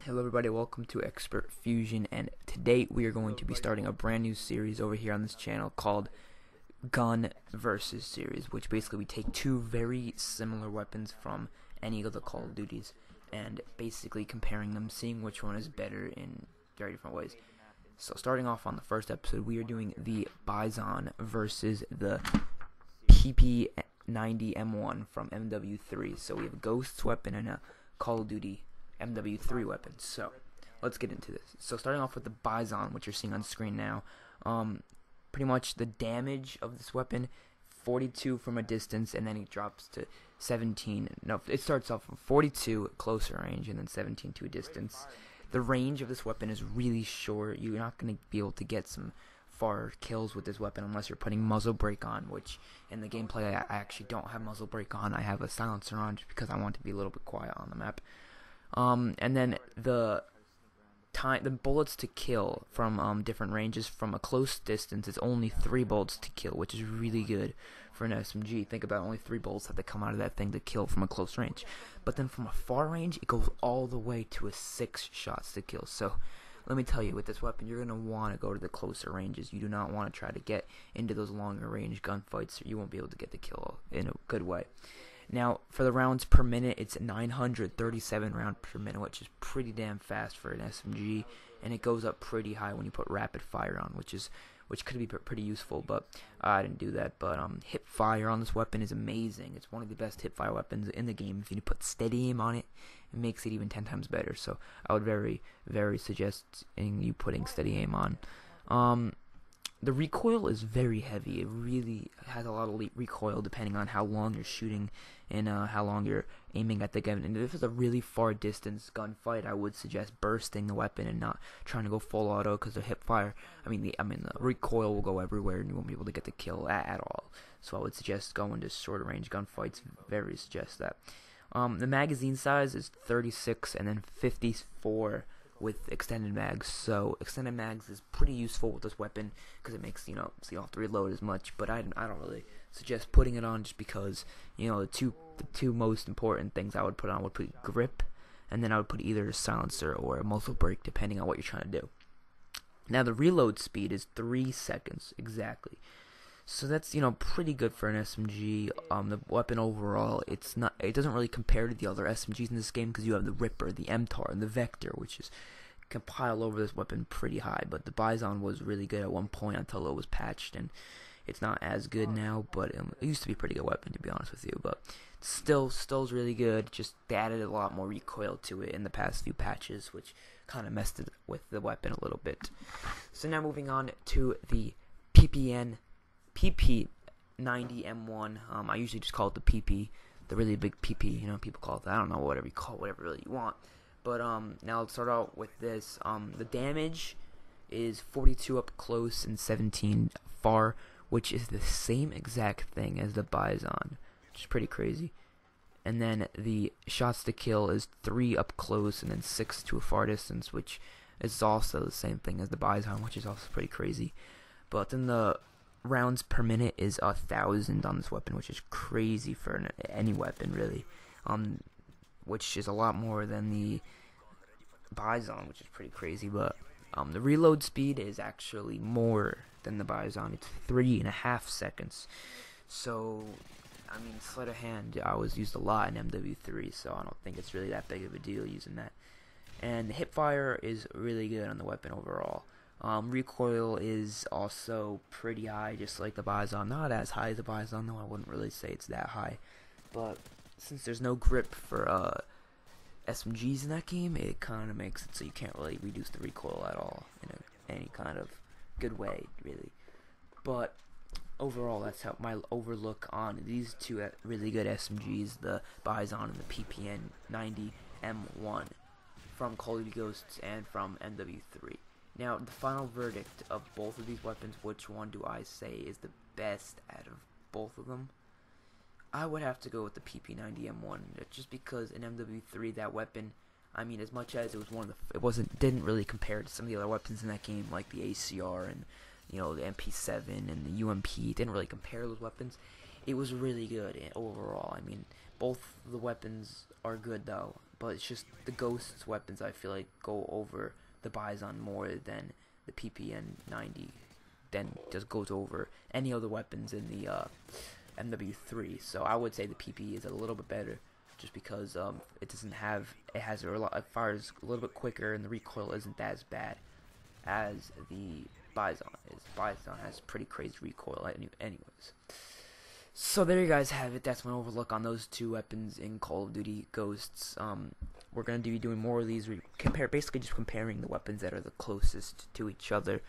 Hello everybody, welcome to Xpertfusion, and today we are going to be starting a brand new series over here on this channel called Gun versus Series, which basically we take two very similar weapons from any of the Call of Duties and basically comparing them, seeing which one is better in very different ways. So starting off on the first episode, we are doing the Bizon versus the PP90M1 from MW3. So we have a Ghost's weapon and a Call of Duty MW3 weapon. So let's get into this. So starting off with the Bizon, which you're seeing on screen now, pretty much the damage of this weapon, 42 from a distance, and then it drops to 17. No, it starts off from 42 at closer range and then 17 to a distance. The range of this weapon is really short. You're not going to be able to get some far kills with this weapon unless you're putting muzzle brake on, which in the gameplay I actually don't have muzzle brake on. I have a silencer on just because I want to be a little bit quiet on the map. And then the bullets to kill from different ranges. From a close distance, it's only 3 bullets to kill, which is really good for an SMG. Think about only 3 bullets have to come out of that thing to kill from a close range. But then from a far range, it goes all the way to a 6 shots to kill. So let me tell you, with this weapon, you're going to want to go to the closer ranges. You do not want to try to get into those longer range gunfights, or you won't be able to get the kill in a good way. Now, for the rounds per minute, it's 937 rounds per minute, which is pretty damn fast for an SMG, and it goes up pretty high when you put rapid fire on, which could be pretty useful, but I didn't do that. But hip fire on this weapon is amazing. It's one of the best hip fire weapons in the game. If you put steady aim on it, it makes it even 10 times better. So I would very, very suggest you putting steady aim on. The recoil is very heavy. It really has a lot of recoil depending on how long you're shooting and how long you're aiming at the gun. And if it's a really far distance gunfight, I would suggest bursting the weapon and not trying to go full auto, because the hip fire, the recoil will go everywhere and you won't be able to get the kill at all. So I would suggest going to shorter range gunfights. Very suggest that. The magazine size is 36 and then 54 with extended mags. So extended mags is pretty useful with this weapon because it makes, so you don't have to reload as much. But I don't really suggest putting it on, just because the two most important things I would put on would put grip, and then I would put either a silencer or a muzzle brake depending on what you're trying to do. Now the reload speed is 3 seconds exactly. So that's pretty good for an SMG. The weapon overall, it doesn't really compare to the other SMGs in this game, because you have the Ripper, the MTAR, and the Vector, which can pile over this weapon pretty high. But the Bizon was really good at one point until it was patched, and it's not as good now. But it used to be a pretty good weapon, to be honest with you. But still's really good. Just they added a lot more recoil to it in the past few patches, which kind of messed it with the weapon a little bit. So now moving on to the PP90M1. I usually just call it the PP, the really big PP. People call it that. I don't know, whatever you call it, whatever really you want. But now let's start out with this. The damage is 42 up close and 17 far, which is the same exact thing as the Bizon, which is pretty crazy. And then the shots to kill is 3 up close and then 6 to a far distance, which is also the same thing as the Bizon, which is also pretty crazy. But then the rounds per minute is 1,000 on this weapon, which is crazy for any weapon really, which is a lot more than the Bizon, which is pretty crazy. But the reload speed is actually more than the Bizon. It's 3.5 seconds. So sleight of hand I was used a lot in MW3, so I don't think it's really that big of a deal using that. And the hip fire is really good on the weapon overall. Recoil is also pretty high, just like the Bizon. Not as high as the Bizon, though. I wouldn't really say it's that high. But since there's no grip for SMGs in that game, it kind of makes it so you can't really reduce the recoil at all in any kind of good way, really. But overall, that's how my overlook on these two really good SMGs, the Bizon and the PP90M1 from Call of Duty Ghosts and from MW3. Now, the final verdict of both of these weapons, which one do I say is the best out of both of them? I would have to go with the PP90M1, just because in MW3 that weapon, as much as it was didn't really compare to some of the other weapons in that game, like the ACR and the MP7 and the UMP. It didn't really compare those weapons. it was really good overall. I mean, both the weapons are good though, but it's just the Ghost's weapons I feel like go over the Bizon more than the PPN90 then just goes over any other weapons in the MW3. So I would say the PP is a little bit better, just because it fires a little bit quicker, and the recoil isn't as bad as the Bizon is. Bizon has pretty crazy recoil anyways. So there you guys have it. That's my overlook on those two weapons in Call of Duty Ghosts. We're going to be doing more of these, basically just comparing the weapons that are the closest to each other,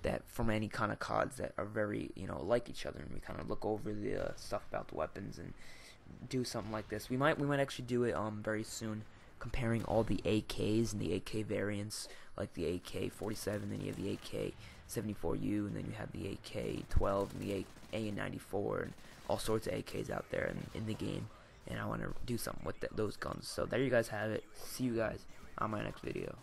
that from any kind of CODs that are very, like each other, and we kind of look over the stuff about the weapons and do something like this. We might actually do it very soon, comparing all the AKs and the AK variants, like the AK-47, then you have the AK-74U, and then you have the AK-12 and the AN-94, and all sorts of AKs out there in the game. And I want to do something with those guns. So there you guys have it. See you guys on my next video.